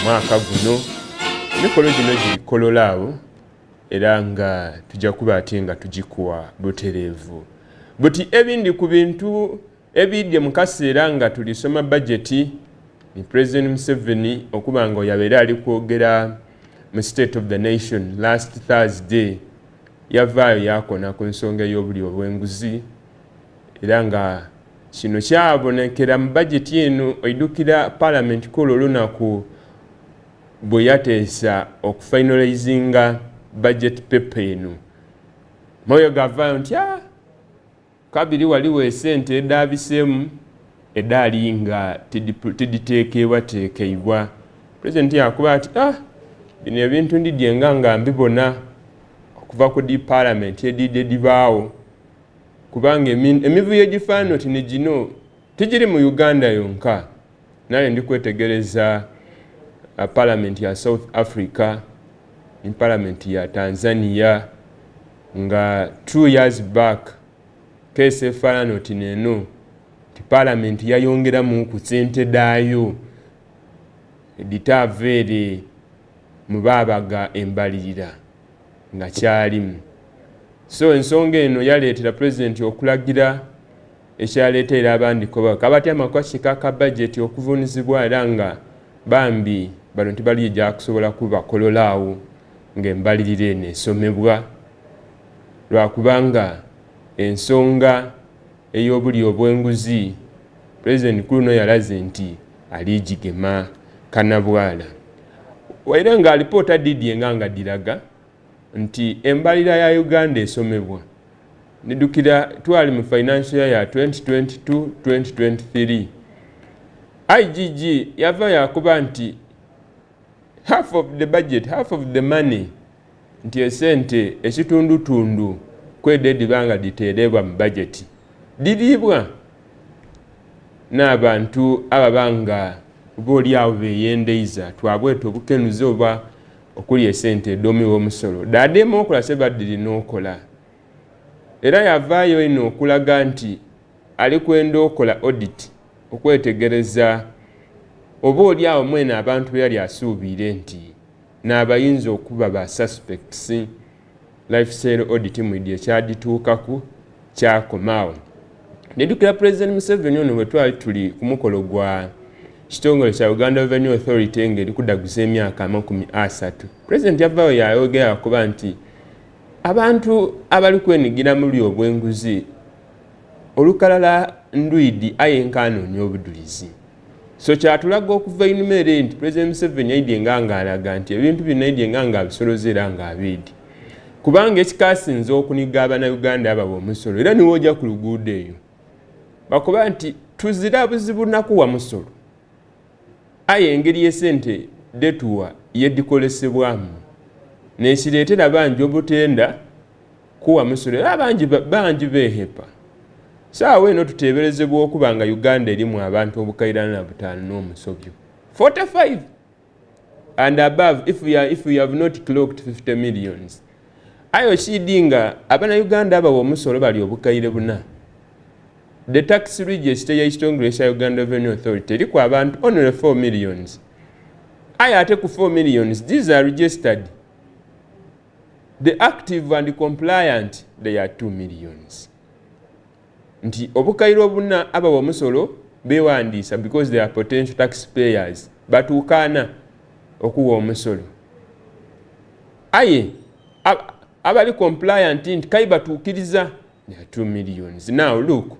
mwaka guno mikolo gino gikololaawo era nga tujja kuba ate nga tugikuwa butereevu buti ebindi ku bintu ebidde mu kaseera nga tulisoma bajeti ni President Museveni okuba nga yabeera ali kwogera mu State of the Nation last Thursday yavaayo yakona ku nsonga y'obuli obw'enguzi era nga kino kyabonekera mu bajeti eno oidukira Parliament kolo lunaku bwe yateesa okufinalizinga budget paper eno moyo gavaayo nti kabiri waliwo esente edabiseemu edaali nga tiditeekebwateekebwa. President yakuba ati bino ebintu ndidye nga mbibona okuva ku di Parliament edidde dibaawo kubanga emivuyo egifaanano tino gino tigiri mu Uganda yonka. Naye ndi kwetegereza Parliament ya South Africa ni Parliament ya Tanzania nga 2 years back kese efaanano tino eno ti Parliament yayongeramu ku ssente daayo editaaveere mu baabaga Embalilira nga kyalimu. So ensonga eno yaleetera President okulagira ekyaleetera abandiko kabati amakwasika ka budget okuvuunizibwa era nga bambi bano tibali ejja kusobola kubakololaawo ng'Embalilira eno esomebwa lwakubanga ensonga ey'obuli obw'enguzi President Kuno yalaze nti aligigema kanabwala. Waira nga alipoota didye nga diraga nti Embalilira ya Uganda esomebwa nidukira twali mu financial year ya 2022-2023 IGG yava yakuba nti half of the budget, half of the money nti esente ekitundutundu kwededi banga diteerebwa mu budget diribwa n'abantu ababanga boolyawo beeyendeiza twabwete obukenuzi oba okuli esente edomi w'omusolo daddemu okola sebadiri n'okola era yavaayo eno okulaga nti ali kwenda okola audit okwetegereza oba olyawo mwene abantu beyali asuubire nti n'abayinza okuba ba suspects lifestyle audit mwidye kyadituukaku kyakomaawo. Nedukira President Museveni ono bwe twali tuli ku mukolo gwa kitongole kya Uganda Revenue Authority ngeri kudaguza emyaka 30. President yavaayo yayogera kuba nti abantu abali kwenigira mu lyo obw'enguzi olukalala ndwidi ayenkanoonya obudulizi. So kyatulaga okuva inumere nti President Museveni yayidye nga alaga nti ebintu bino yayidye nga abisolozera nga abidi kubanga ekikasinze okuniga Abannayuganda abo omusolo era niwo ojja ku luguudo eyo bakuba nti tuzira buzibu nakuwa musolo aye engeri y'esente detuwa yedikolesebwamu nekireetera bangi obutenda kuwa musolo era bangi beehepa. Saawa eno tuteeberezebwa okuba nga Uganda erimu abantu obukairana 5 n'omusobyo 45 and above if we have not clocked 50 millions. Ayo kidinga Abannayuganda abo omusolo bali obukaire buna. The tax register ya kitongole kya Uganda Revenue Authority eri ku abantu only 4 millions. Ayo ate ku 4 millions these are registered. The active and compliant they are 2 millions. Nti obukaire obuna aba omusolo bewandiisa because they are potential taxpayers batuukana okuwa omusolo. Aye abali compliant nti kai batuukiriza they are 2 millions. Now look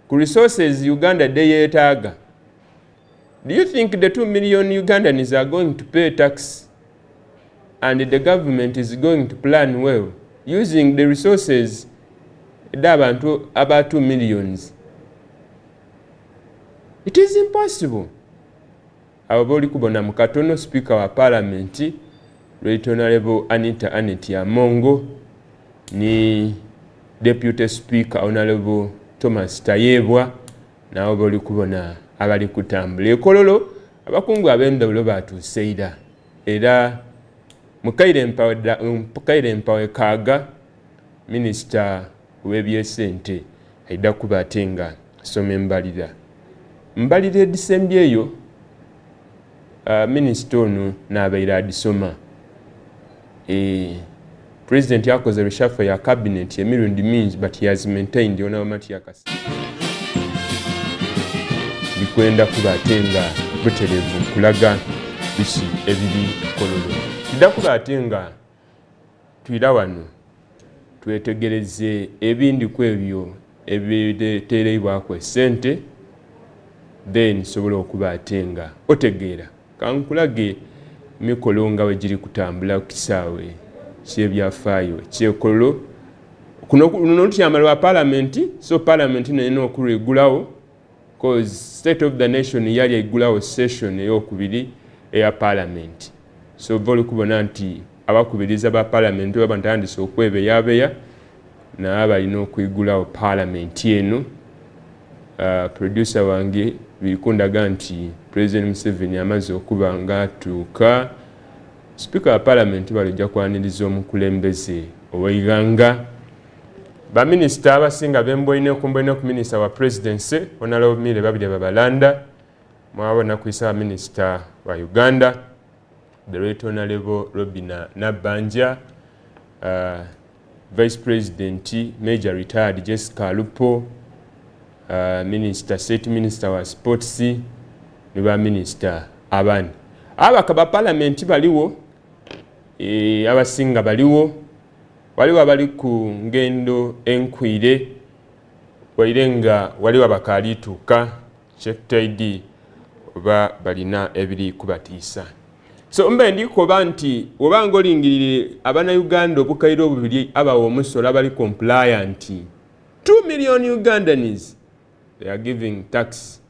ku resources Uganda they yetaaga. Do you think the 2 million Ugandans are going to pay tax and the government is going to plan well using the resources d'abantu about 2 millions? It is impossible. Ababoli kubona mukatono Speaker wa Parliament Right Honorable Anita Anet Yamongo ni Deputy Speaker Honorable Thomas Tayebwa nabo bali kubona abali kutambula ekololo abakungu ab'endawulo batuuseira era Mukaire Mpawe Kaaga Minister w'ebyesente aida kuba atenga asoma Embalilira. Embalilira edisembye eyo Minister ono n'abaira adisoma. President yakoze reshuffle ya cabinet emirundi mingi, but he has maintained ona wamati yakasi. Bikwenda kuba ate nga buterevu kulaga biki ebiri kololo. Kidda kuba ate nga twira wano twetegereze ebindi ku ebyo ebiteereibwako essente, then sobola okuba ate nga otegeera kankulage mikolo nga we giri kutambula ku kisaawe ky'ebyafaayo ekyekololo kuno lutyama lwa palamenti, so palamenti neyina okuregulawo cause state of the nation yali egulawo session ey'okubiri eya palamenti. So voli kubona nti abakubiriza ba palamenti baba ntandise okwebeyabeya na abalina okwigulawo palamenti eno. Producer wange bikundaga nti President Museveni amaze okuba nga atuuka. Speaker wa Parliament balijja kwaniriza omukulembeze Yeiwanga. Baminisita abasinga bemboine ku Minister wa Presidency Honorable Mire babiri babalanda. Mwabona kuisa Minister wa Uganda the Right Honorable Robina Nabanja, Vice President Major Retired Jessica Lupo, State Minister wa Sports ne ba Minister abandi. Abakaba Parliament baliwo, abasinga baliwo, waliwo abali ku ngendo enkwire, wairenga waliwo abakalituuka checked oba balina ebiri kubatiisa. So mbe ndikoba nti obanga olingirire abana Uganda obukairo obubiri abawo omusolo abali compliant 2 million Ugandans they are giving tax.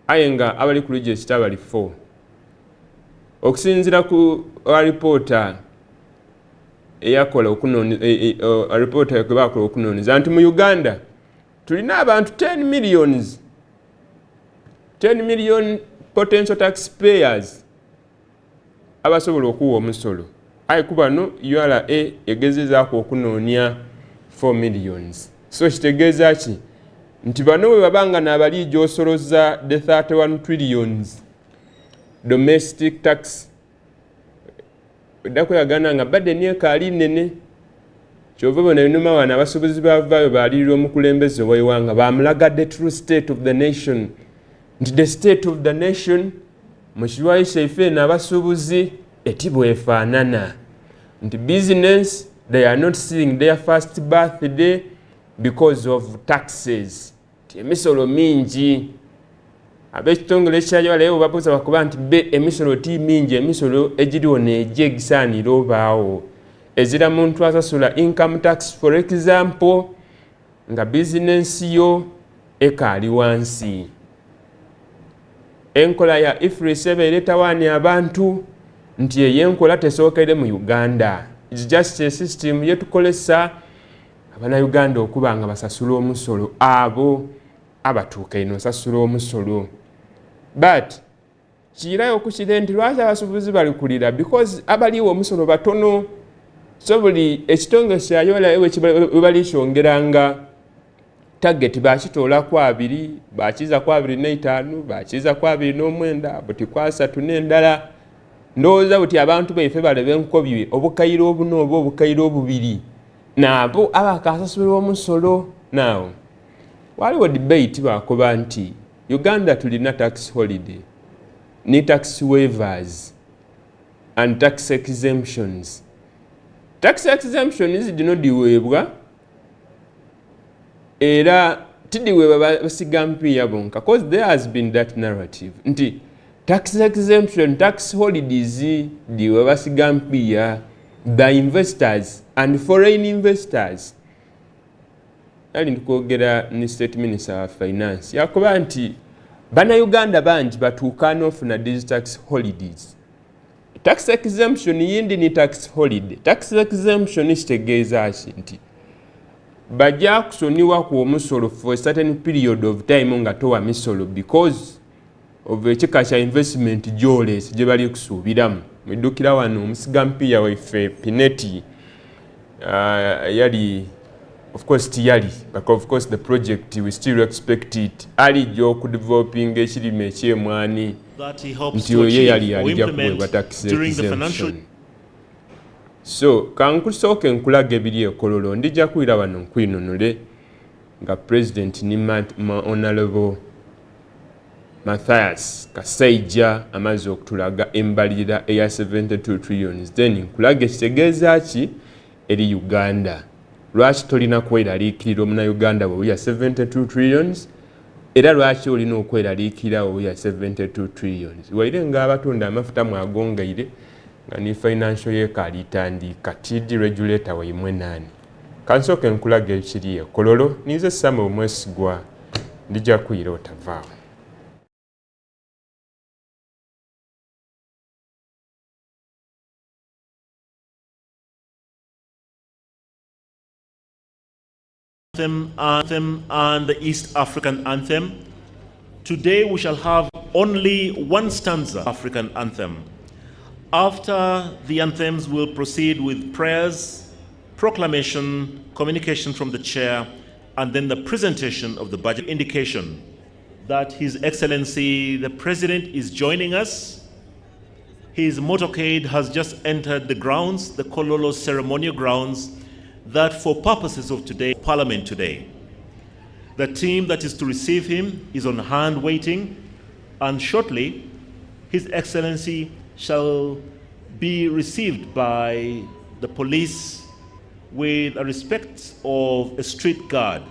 Ayenga abali ku register abali 4. Okusinzira ku reporter eyakola okunoni reporter yakola okunoniza nti mu Uganda tulina abantu 10 million potential taxpayers abasobola okuwa omusolo. Aye kubano URA egezezaako okunonya 4 millions. So kitegeeza ki nti bano bwe babanga n'abali gy'osoloza the 31 trillions domestic tax dakweyagana nga badde ekaali nene kyova bona enuma wana abasuubuzi bavaayo baalirira omukulembeze Yeiwanga bamulaga the true state of the nation nti the state of the nation mu kirwayi kyaife n'abasuubuzi eti bwefaanana nti business they are not seeing their first birthday because of taxes. Emisolo mingi ab'ekitongole kyayo leero babuuza bakuba nti emisolo ti mingi, emisolo egiriwo neegye egisaanira obaawo ezira muntu asasula income tax for example nga bizinensi yo ekaali wansi. Enkola ya IFRS ebeeretawaani abantu nti eyenkola tesookere mu Uganda. It's just a system yetukolesa abana Uganda okuba nga basasula omusolo abo abatuuka ino sasula omusolo. But kirayo okukire nti lwaki abasuubuzi balikulira because abaliwo omusolo batono. So buli ekitongole kyayo we bali kyongeranga target bakitoola ku 2, bakiza ku 2.5, bakiza ku 2.9, buti ku 3 n'endala. Ndowooza buti abantu baife balebe enkobyi obukayiro obuno oba obukayiro obubiri nabo abakasasulwa omusolo. Now waliwo debate bakoba nti Uganda tulina tax holiday ni tax waivers and tax exemptions. Tax exemptions dino diweebwa era tidiweebwa basigampiya bonka because there has been that narrative nti tax exemption, tax holidays diwe basigampiya the investors and foreign investors. Ali ndikwogera ni State Minister wa Finance yakuba nti bana Uganda bangi batuuka n'ofuna these tax holidays. Tax exemption yindi ni tax holiday. Tax exemption kitegeeza ki nti bajja kusoniwa ku omusolo for a certain period of time nga towa misolo because of ekika kya investment gyolesi gye bali kusuubiramu. Mwidukira wano omusigampiya waife Pineti yali of course tiyali but of course the project we still expect it ali gyo ku developing ekirime ekyemwani that he hopes nti to ye yali achieve or alijja implement kuweebwa tax during the exemption. financial. So kankusooke nkulaga ebiri ekololo ndijja kuira wano nkwinunule nga President ni Honorable Mathias Kasaija amaze okutulaga embalirira eya 72 trillions, then nkulaga ekitegeeza ki eri Uganda. Lwaki tolina kweraliikirira Omunnayuganda bwe ya 72 trillions era lwaki olina okweraliikirira bwe ya 72 trillions? Waire ng'abatunda amafuta mwagongeire nga ni financial yeekali itandika TD regulator waimwe nani. Kansooke nkulaga ekiri ekololo nize Samuel Omwesigwa ndijja kuyira otavaawo. Anthem and the East African anthem. Today we shall have only one stanza African anthem. After the anthems, we'll proceed with prayers, proclamation, communication from the chair, and then the presentation of the budget. Indication that His Excellency the President is joining us. His motorcade has just entered the grounds, the Kololo ceremonial grounds, that for purposes of today, Parliament today. The team that is to receive him is on hand waiting, and shortly His Excellency shall be received by the police with a respect of a street guard.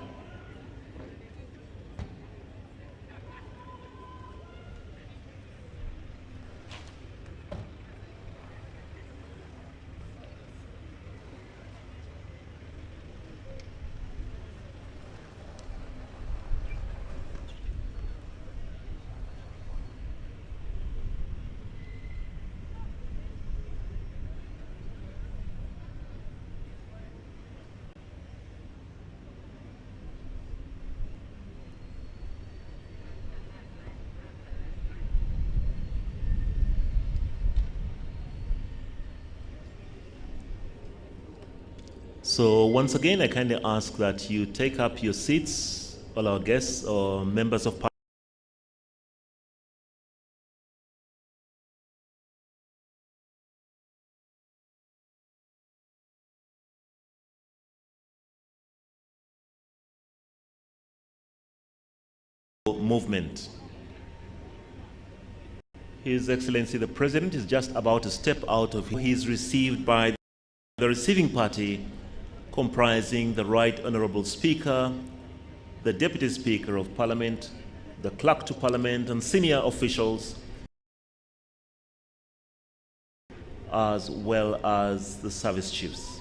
So once again, I kindly ask that you take up your seats, all our guests or members of Parliament. Movement. His Excellency the President is just about to step out of. He is received by the receiving party, comprising the Right Honourable Speaker, the Deputy Speaker of Parliament, the Clerk to Parliament, and senior officials, as well as the service chiefs.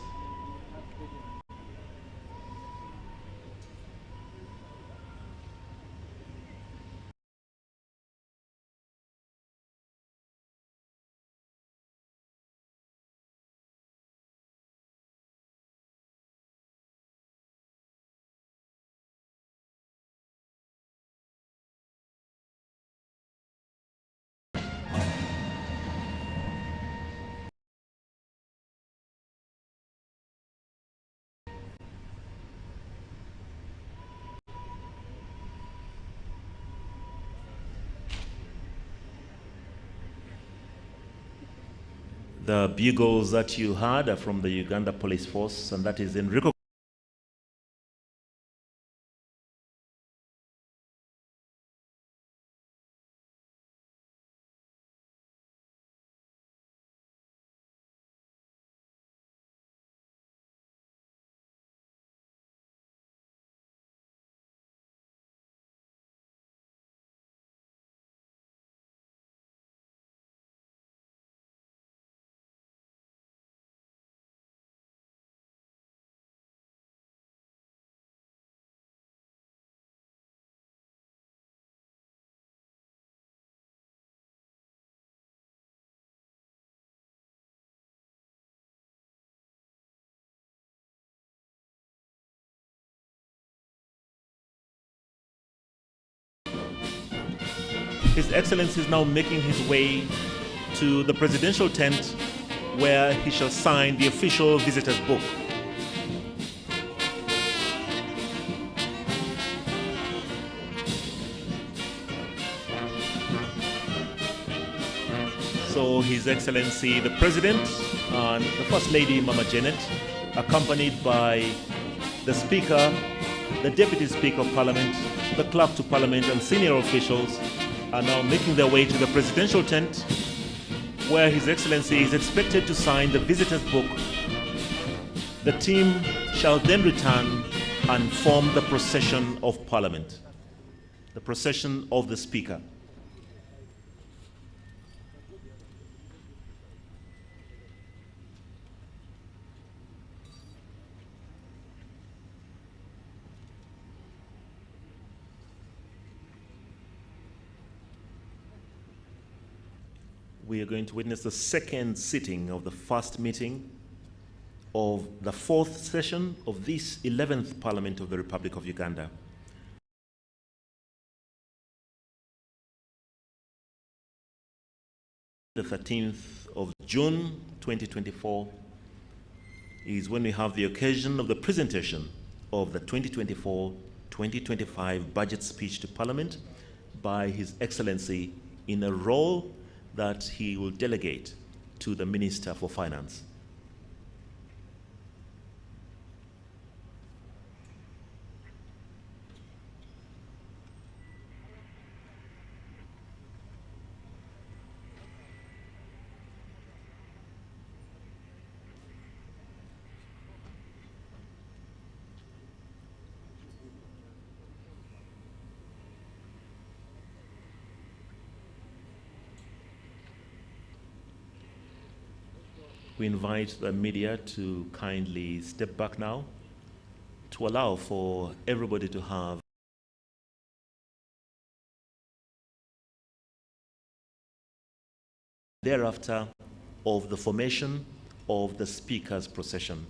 The bugles that you heard are from the Uganda Police Force, and that is in recognition. His Excellency is now making his way to the presidential tent where he shall sign the official visitor's book. So His Excellency the President and the First Lady Mama Janet, accompanied by the Speaker, the Deputy Speaker of Parliament, the Clerk to Parliament and senior officials are now making their way to the presidential tent, where His Excellency is expected to sign the visitor's book. The team shall then return and form the procession of Parliament, the procession of the Speaker. We are going to witness the second sitting of the first meeting of the fourth session of this 11th Parliament of the Republic of Uganda. The 13th of June 2024 is when we have the occasion of the presentation of the 2024-2025 budget speech to Parliament by His Excellency in a role that he will delegate to the Minister for Finance. We invite the media to kindly step back now to allow for everybody to have thereafter of the formation of the Speaker's procession.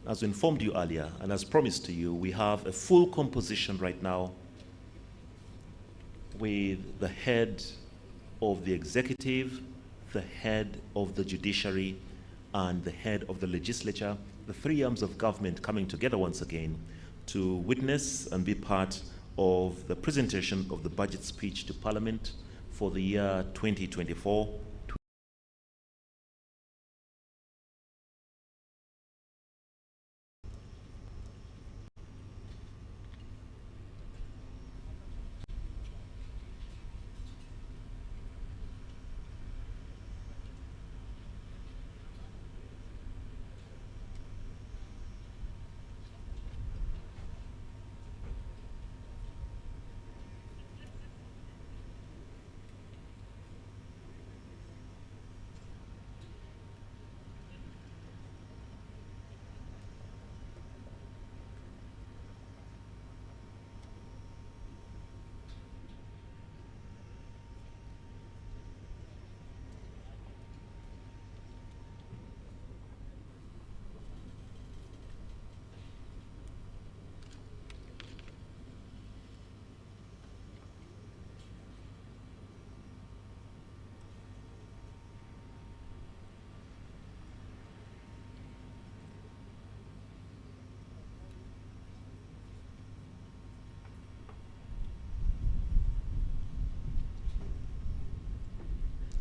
As we informed you earlier, and as promised to you, we have a full composition right now with the head of the executive, the head of the judiciary, and the head of the legislature, the three arms of government coming together once again to witness and be part of the presentation of the budget speech to Parliament for the year 2024.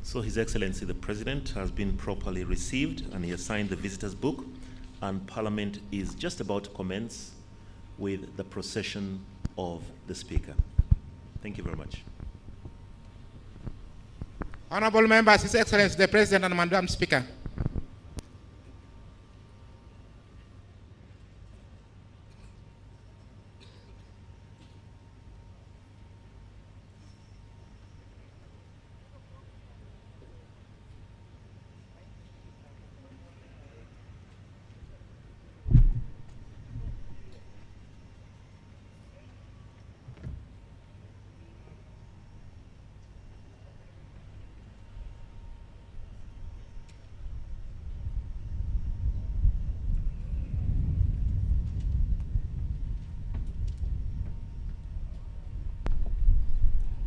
So His Excellency the President has been properly received and he has signed the visitor's book, and Parliament is just about to commence with the procession of the Speaker. Thank you very much. Honorable members, His Excellency the President and Madam Speaker.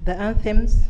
The anthems.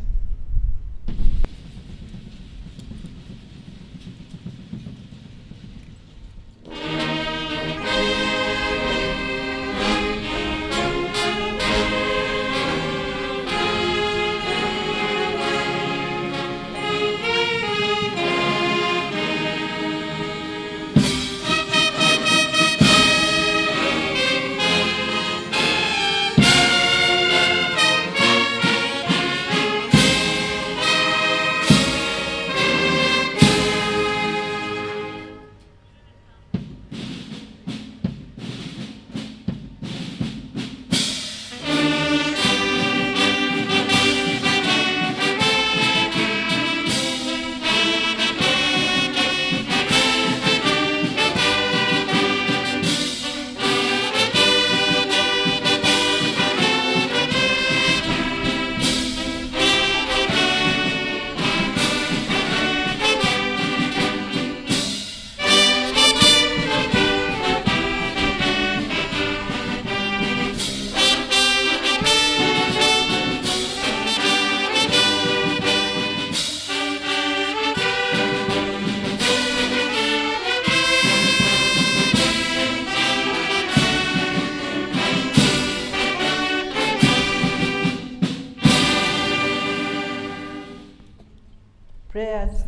Prayers.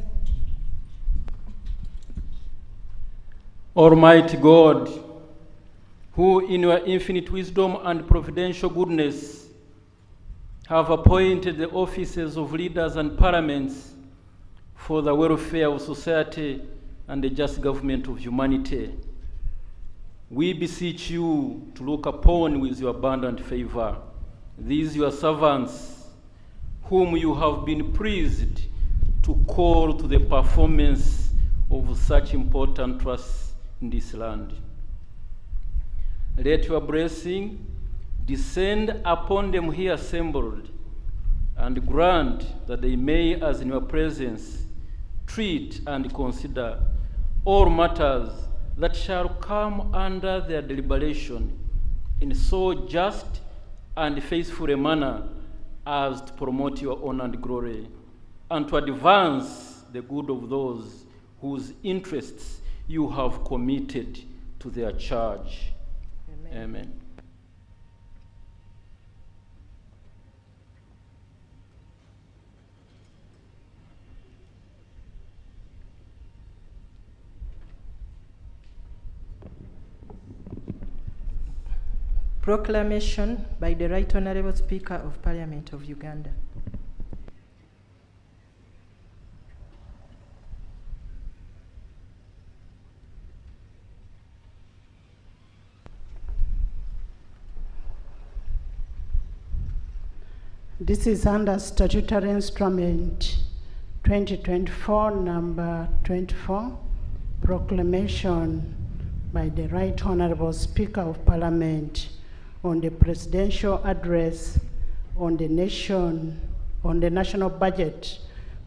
Almighty God, who in your infinite wisdom and providential goodness have appointed the offices of leaders and parliaments for the welfare of society and the just government of humanity, we beseech you to look upon with your abundant favor these your servants, whom you have been pleased to call to the performance of such important trusts in this land. Let your blessing descend upon them here assembled, and grant that they may, as in your presence, treat and consider all matters that shall come under their deliberation in so just and faithful a manner as to promote your honor and glory, and to advance the good of those whose interests you have committed to their charge. Amen. Amen. Proclamation by the Right Honourable Speaker of Parliament of Uganda. This is under Statutory Instrument 2024, number 24, proclamation by the Right Honourable Speaker of Parliament on the presidential address on the national budget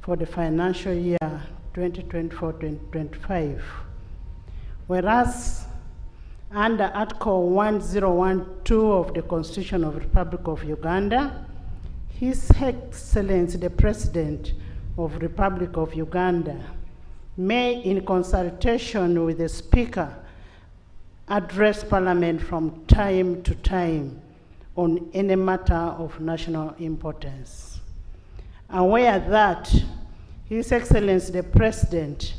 for the financial year 2024-2025. Whereas under Article 1012 of the Constitution of the Republic of Uganda, His Excellency the President of the Republic of Uganda may, in consultation with the Speaker, address Parliament from time to time on any matter of national importance. Aware that His Excellency the President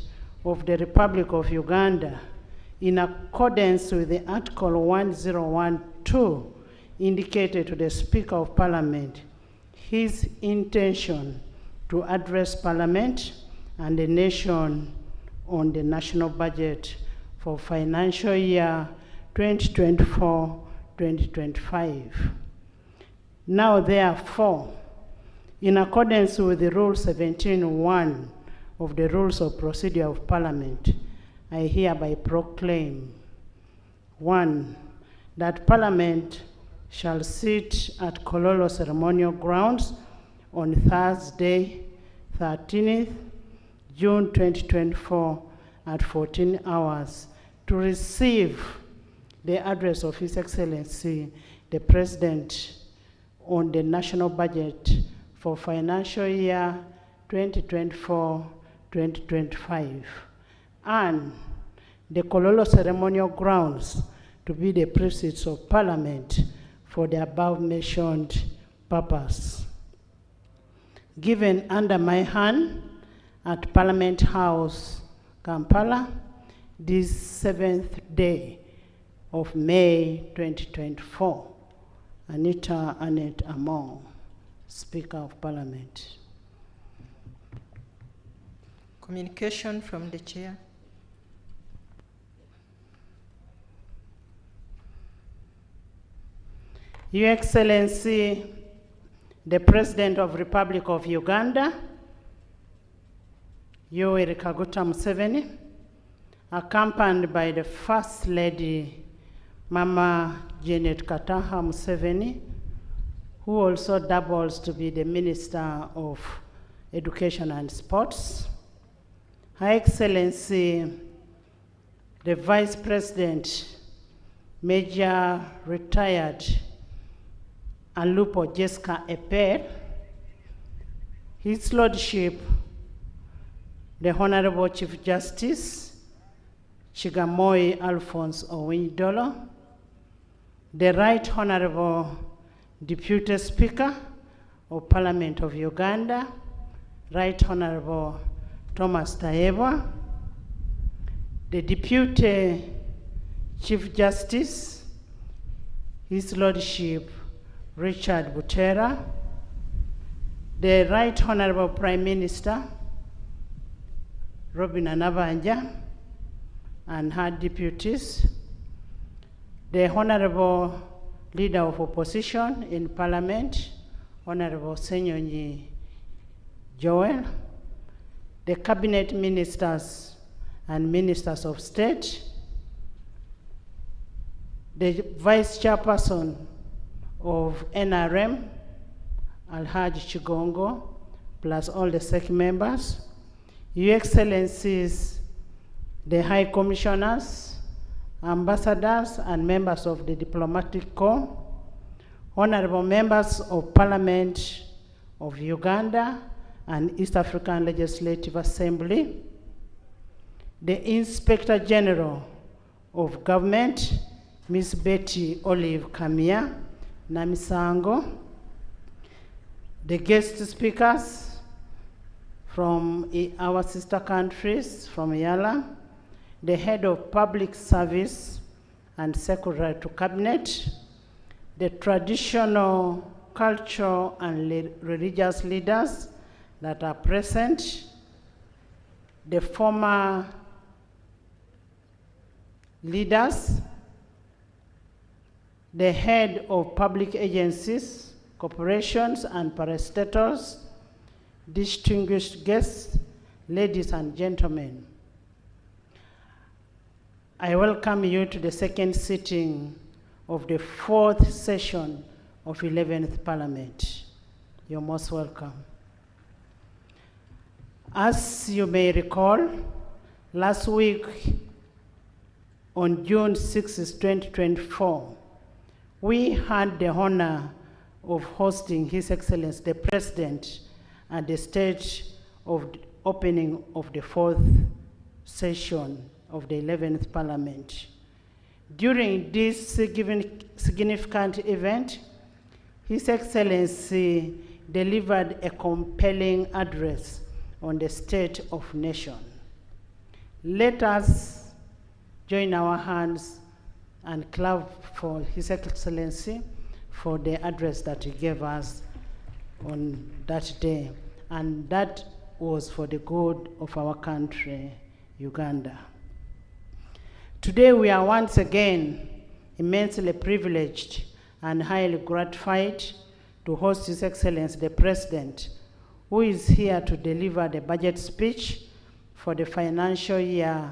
of the Republic of Uganda, in accordance with the Article 1012, indicated to the Speaker of Parliament his intention to address Parliament and the nation on the national budget for financial year 2024-2025. Now, therefore, in accordance with the Rule 17.1 of the Rules of Procedure of Parliament, I hereby proclaim, 1, that Parliament shall sit at Kololo Ceremonial Grounds on Thursday, 13th June 2024 at 14 hours to receive the address of His Excellency, the President, on the national budget for financial year 2024-2025, and the Kololo Ceremonial Grounds to be the precincts of Parliament for the above-mentioned purpose. Given under my hand at Parliament House, Kampala, this 7th day of May 2024. Anita Annette Amon, Speaker of Parliament. Communication from the Chair. Your Excellency, the President of the Republic of Uganda, Yoweri Kaguta Museveni, accompanied by the First Lady, Mama Janet Kataha Museveni, who also doubles to be the Minister of Education and Sports, Her Excellency, the Vice President, Major Retired Alupo Jessica Eper, His Lordship, the Honorable Chief Justice, Chigamoy Alphonse Owindolo, the Right Honorable Deputy Speaker of Parliament of Uganda, Right Honorable Thomas Taebwa, the Deputy Chief Justice, His Lordship Richard Butera, the Right Honorable Prime Minister, Robin Anabanja, and her deputies, the Honorable Leader of Opposition in Parliament, Honorable Senyonyi Joel, the Cabinet Ministers and Ministers of State, the Vice Chairperson of NRM, Alhaji Chigongo, plus all the SEC members, Your Excellencies, the High Commissioners, ambassadors, and members of the Diplomatic Corps, honorable members of Parliament of Uganda and East African Legislative Assembly, the Inspector General of Government, Ms. Betty Olive Kamia Namisango, the guest speakers from our sister countries from Yala, the Head of Public Service and Secretary to Cabinet, the traditional, cultural, and religious leaders that are present, the former leaders, the head of public agencies, corporations, and parastatals, distinguished guests, ladies and gentlemen. I welcome you to the second sitting of the fourth session of 11th Parliament. You're most welcome. As you may recall, last week on June 6, 2024, we had the honor of hosting His Excellency the President at the stage of the opening of the fourth session of the 11th Parliament. During this significant event, His Excellency delivered a compelling address on the state of nation. Let us join our hands and clap for His Excellency for the address that he gave us on that day. And that was for the good of our country, Uganda. Today we are once again immensely privileged and highly gratified to host His Excellency the President, who is here to deliver the budget speech for the financial year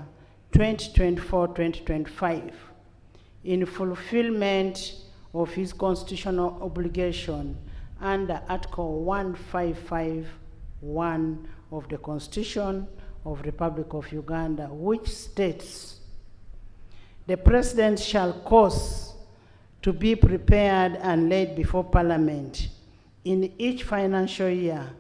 2024-2025 in fulfillment of his constitutional obligation under Article 155(1) of the Constitution of the Republic of Uganda, which states, "The President shall cause to be prepared and laid before Parliament in each financial year,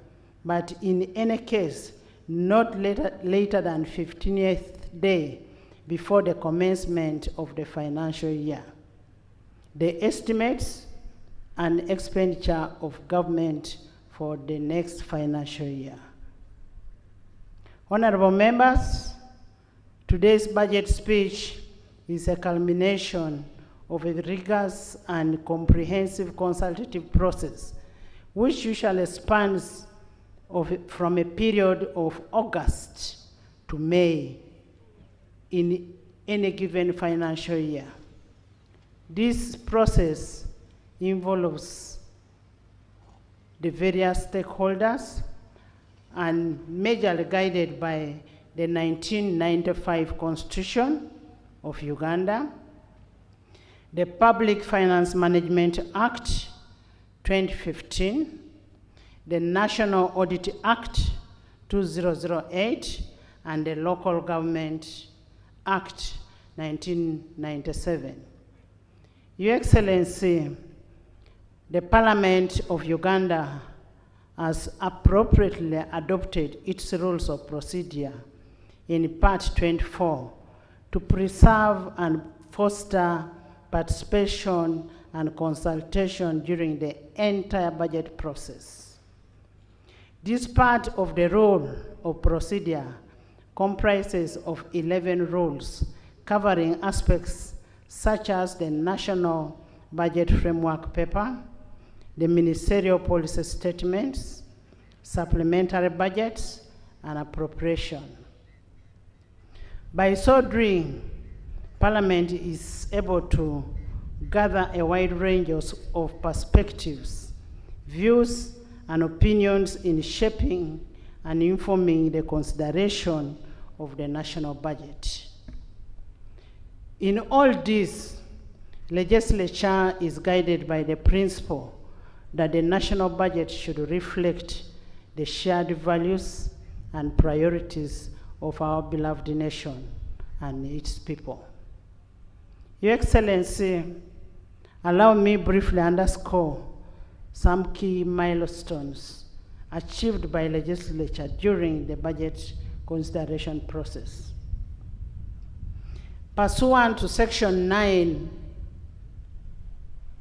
but in any case not later than 15th day before the commencement of the financial year, the estimates and expenditure of government for the next financial year." Honorable members, today's budget speech is a culmination of a rigorous and comprehensive consultative process, which usually spans from a period of August to May in any given financial year. This process involves the various stakeholders and majorly guided by the 1995 Constitution of Uganda, the Public Finance Management Act 2015, the National Audit Act 2008, and the Local Government Act 1997. Your Excellency, the Parliament of Uganda has appropriately adopted its rules of procedure in Part 24 to preserve and foster participation and consultation during the entire budget process. This part of the rule of procedure comprises of 11 rules covering aspects such as the National Budget Framework Paper, the Ministerial Policy Statements, supplementary budgets, and appropriation. By so doing, Parliament is able to gather a wide range of perspectives, views, and opinions in shaping and informing the consideration of the national budget. In all this, legislature is guided by the principle that the national budget should reflect the shared values and priorities of our beloved nation and its people. Your Excellency, allow me briefly underscore some key milestones achieved by legislature during the budget consideration process. Pursuant to Section 9,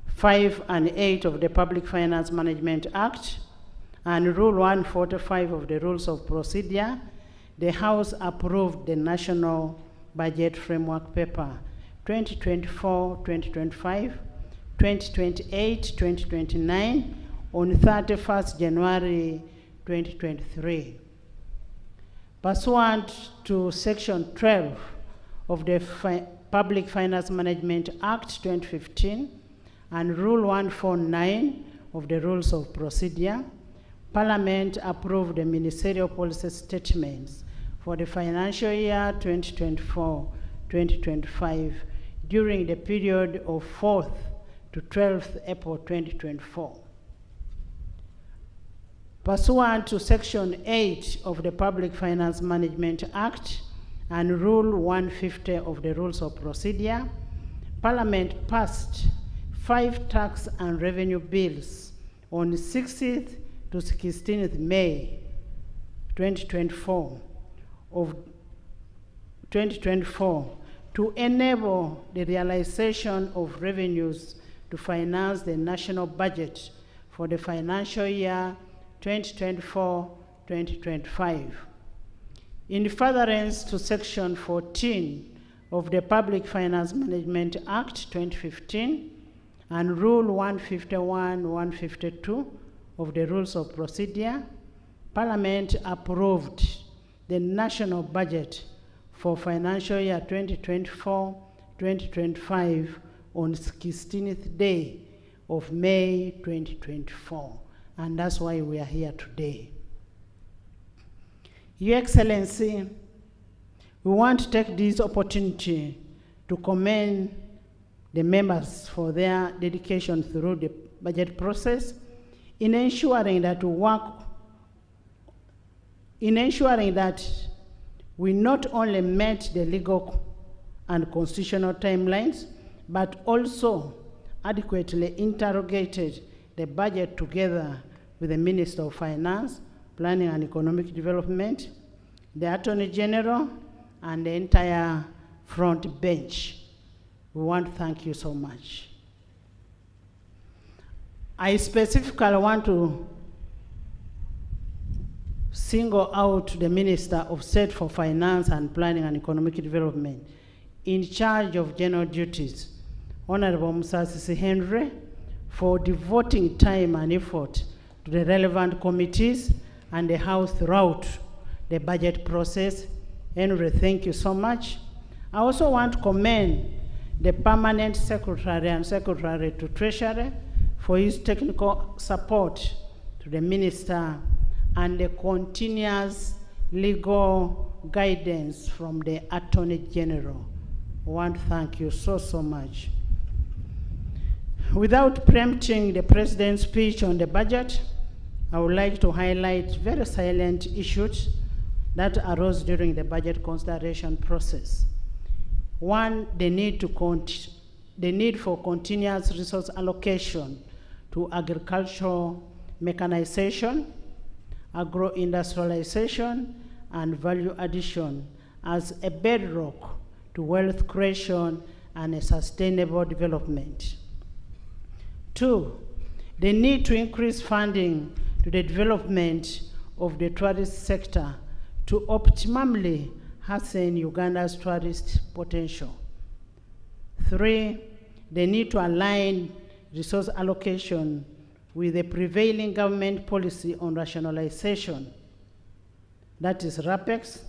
5, and 8 of the Public Finance Management Act and Rule 145 of the Rules of Procedure, the House approved the National Budget Framework Paper 2024-2025, 2028-2029 on 31st January 2023. Pursuant to Section 12 of the Public Finance Management Act 2015 and Rule 149 of the Rules of Procedure, Parliament approved the Ministerial Policy Statements for the financial year 2024-2025 during the period of 4th to 12th April 2024. Pursuant to Section 8 of the Public Finance Management Act and Rule 150 of the Rules of Procedure, Parliament passed 5 tax and revenue bills on 16th to 16th May 2024 to enable the realization of revenues to finance the national budget for the financial year 2024-2025. In furtherance to Section 14 of the Public Finance Management Act 2015 and Rule 151-152 of the Rules of Procedure, Parliament approved the national budget for financial year 2024-2025 on 16th day of May 2024. And that's why we are here today. Your Excellency, we want to take this opportunity to commend the members for their dedication through the budget process in ensuring that we not only met the legal and constitutional timelines, but also adequately interrogated the budget together with the Minister of Finance, Planning and Economic Development, the Attorney General, and the entire front bench. We want to thank you so much. I specifically want to single out the Minister of State for Finance and Planning and Economic Development in charge of general duties, Honorable Musasisi Henry, for devoting time and effort to the relevant committees and the House throughout the budget process. Henry, thank you so much. I also want to commend the Permanent Secretary and Secretary to Treasury for his technical support to the Minister and the continuous legal guidance from the Attorney General. I want to thank you so much. Without preempting the President's speech on the budget, I would like to highlight very salient issues that arose during the budget consideration process. One, the need for continuous resource allocation to agricultural mechanization, agro-industrialization, and value addition as a bedrock to wealth creation and a sustainable development. Two, the need to increase funding to the development of the tourist sector to optimally hasten Uganda's tourist potential. 3, the need to align resource allocation with the prevailing government policy on rationalization, that is RAPEX,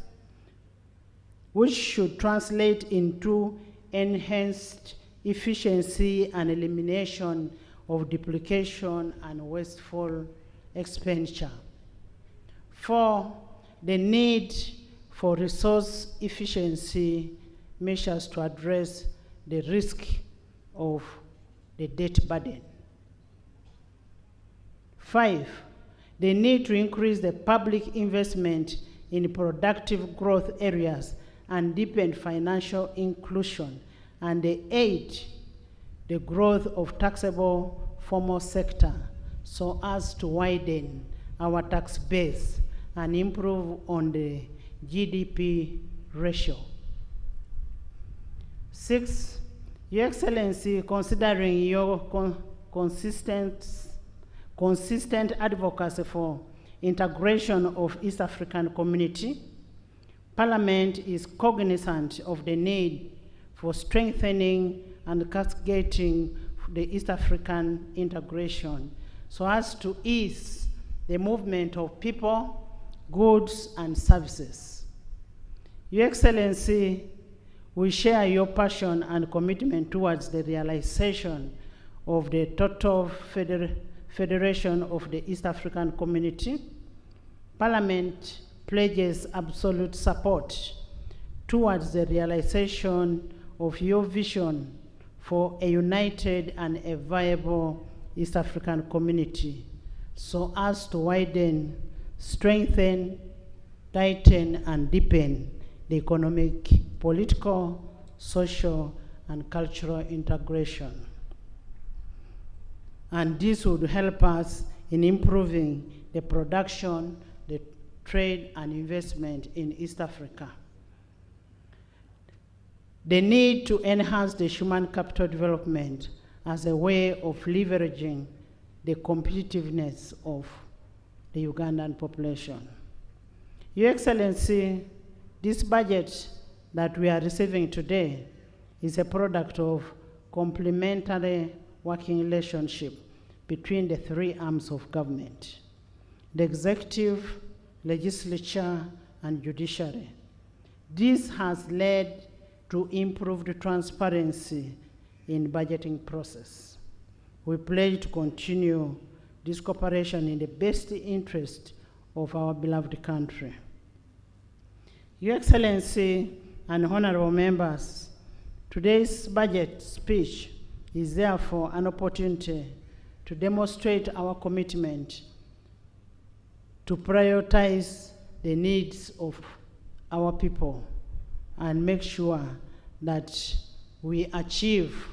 which should translate into enhanced efficiency and elimination of duplication and wasteful expenditure. 4, the need for resource efficiency measures to address the risk of the debt burden. 5, the need to increase the public investment in productive growth areas and deepen financial inclusion. And 8, the growth of taxable formal sector so as to widen our tax base and improve on the GDP ratio. 6, Your Excellency, considering your consistent advocacy for integration of East African community, Parliament is cognizant of the need for strengthening and cascading the East African integration so as to ease the movement of people, goods, and services. Your Excellency, we share your passion and commitment towards the realization of the total federation of the East African community. Parliament pledges absolute support towards the realization of your vision for a united and a viable East African community so as to widen, strengthen, tighten, and deepen the economic, political, social, and cultural integration. And this would help us in improving the production, the trade, and investment in East Africa. The need to enhance the human capital development as a way of leveraging the competitiveness of the Ugandan population. Your Excellency, this budget that we are receiving today is a product of complementary working relationship between the 3 arms of government: the executive, legislature, and judiciary. This has led to improved transparency in budgeting process. We pledge to continue this cooperation in the best interest of our beloved country. Your Excellency and honorable members, today's budget speech is therefore an opportunity to demonstrate our commitment to prioritize the needs of our people and make sure that we achieve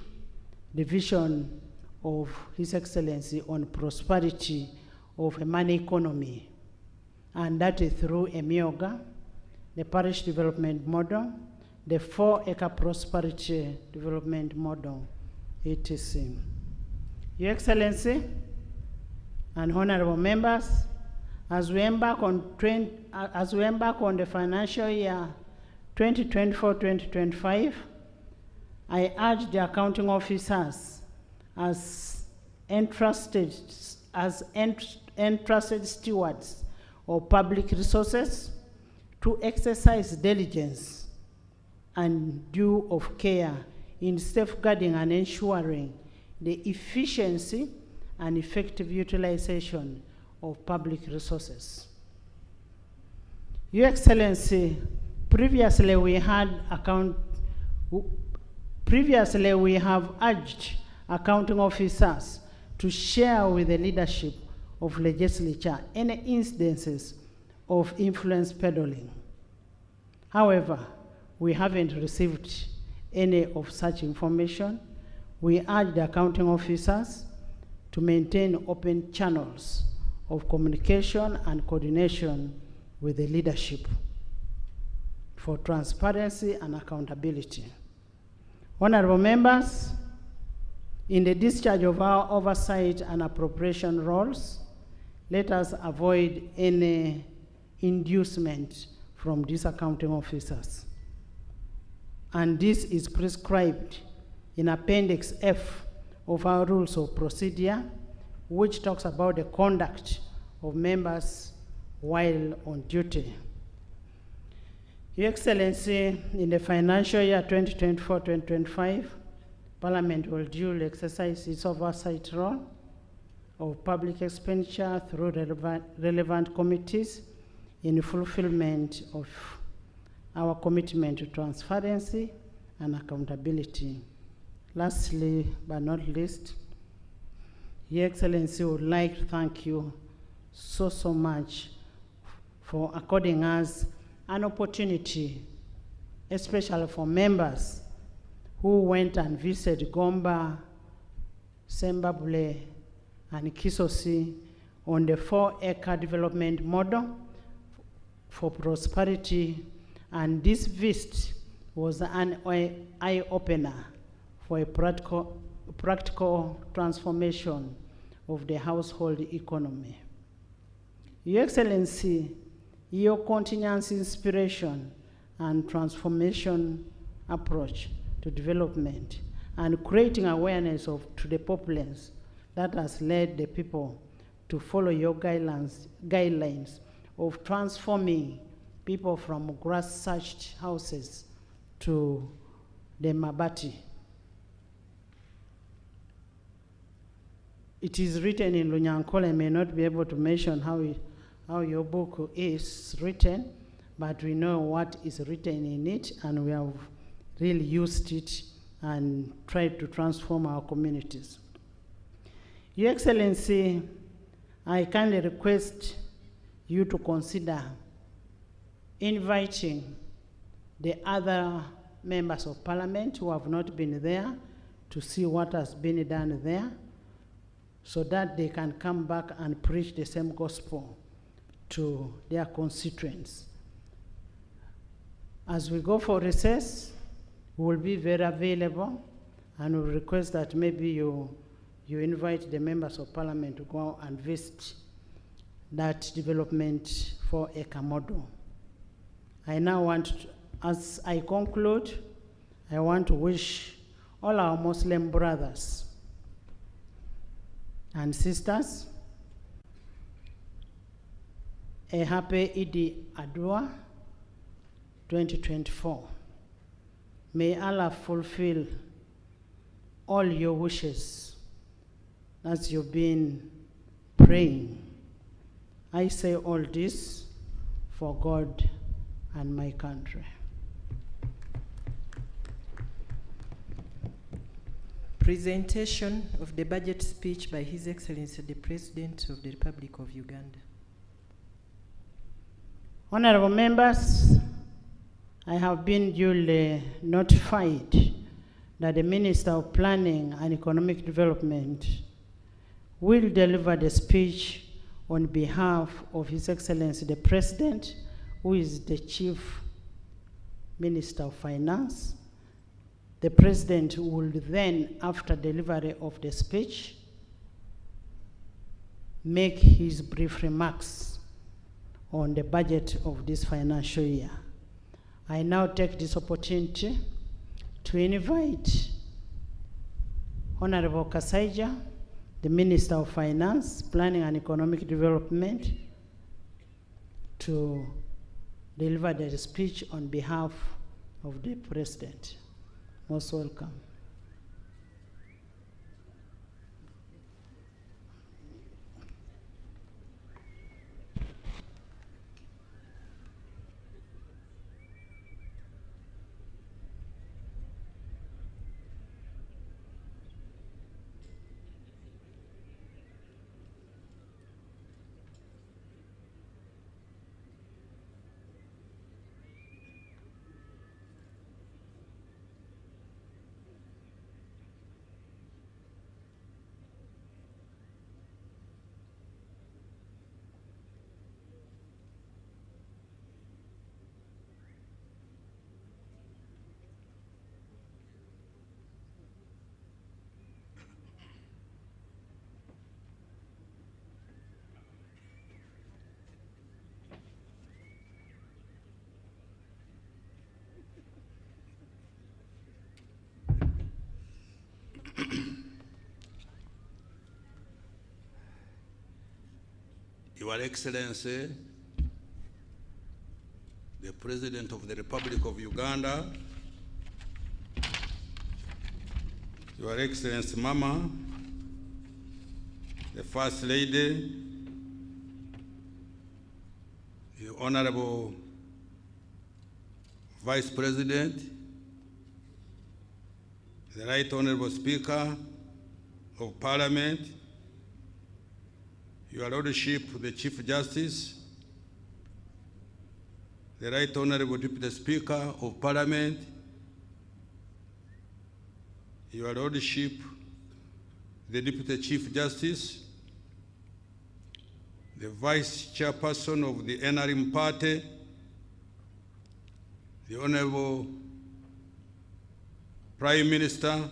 the vision of His Excellency on prosperity of a money economy, and that is through EMIOGA, the parish development model, the 4-acre prosperity development model, etc. Your Excellency and honorable members, as we embark on the financial year 2024-2025, I urge the accounting officers as entrusted stewards of public resources to exercise diligence and due of care in safeguarding and ensuring the efficiency and effective utilization of public resources. Your Excellency, previously we have urged accounting officers to share with the leadership of legislature any incidences of influence peddling. However, we haven't received any of such information. We urge the accounting officers to maintain open channels of communication and coordination with the leadership for transparency and accountability. Honorable members, in the discharge of our oversight and appropriation roles, let us avoid any inducement from these accounting officers. And this is prescribed in Appendix F of our Rules of Procedure, which talks about the conduct of members while on duty. Your Excellency, in the financial year 2024-2025, Parliament will duly exercise its oversight role of public expenditure through relevant committees in fulfillment of our commitment to transparency and accountability. Lastly, but not least, Your Excellency would like to thank you so much for according us an opportunity, especially for members who went and visited Gomba, Sembabule, and Kisosi on the 4-acre development model for prosperity. And this visit was an eye-opener for a practical transformation of the household economy. Your Excellency, your continuous inspiration and transformation approach to development and creating awareness to the populace that has led the people to follow your guidelines of transforming people from grass-thatched houses to the mabati. It is written in Lunyankole. I may not be able to mention how your book is written, but we know what is written in it, and we have really used it and tried to transform our communities. Your Excellency, I kindly request you to consider inviting the other members of Parliament who have not been there to see what has been done there, so that they can come back and preach the same gospel to their constituents. As we go for recess, we will be very available, and we request that maybe you invite the members of Parliament to go and visit that development 4-acre model. I now want to, as I conclude, I want to wish all our Muslim brothers and sisters a happy Eid Adha 2024. May Allah fulfill all your wishes as you've been praying. I say all this for God and my country. Presentation of the budget speech by His Excellency the President of the Republic of Uganda. Honorable members, I have been duly notified that the Minister of Planning and Economic Development will deliver the speech on behalf of His Excellency the President, who is the Chief Minister of Finance. The President will then, after delivery of the speech, make his brief remarks on the budget of this financial year. I now take this opportunity to invite Honorable Kasaija, the Minister of Finance, Planning and Economic Development, to deliver the speech on behalf of the President. Most welcome. Your Excellency, the President of the Republic of Uganda, Your Excellency Mama, the First Lady, the Honorable Vice President, the Right Honorable Speaker of Parliament, Your Lordship, the Chief Justice, the Right Honorable Deputy Speaker of Parliament, Your Lordship, the Deputy Chief Justice, the Vice Chairperson of the NRM Party, the Honorable Prime Minister,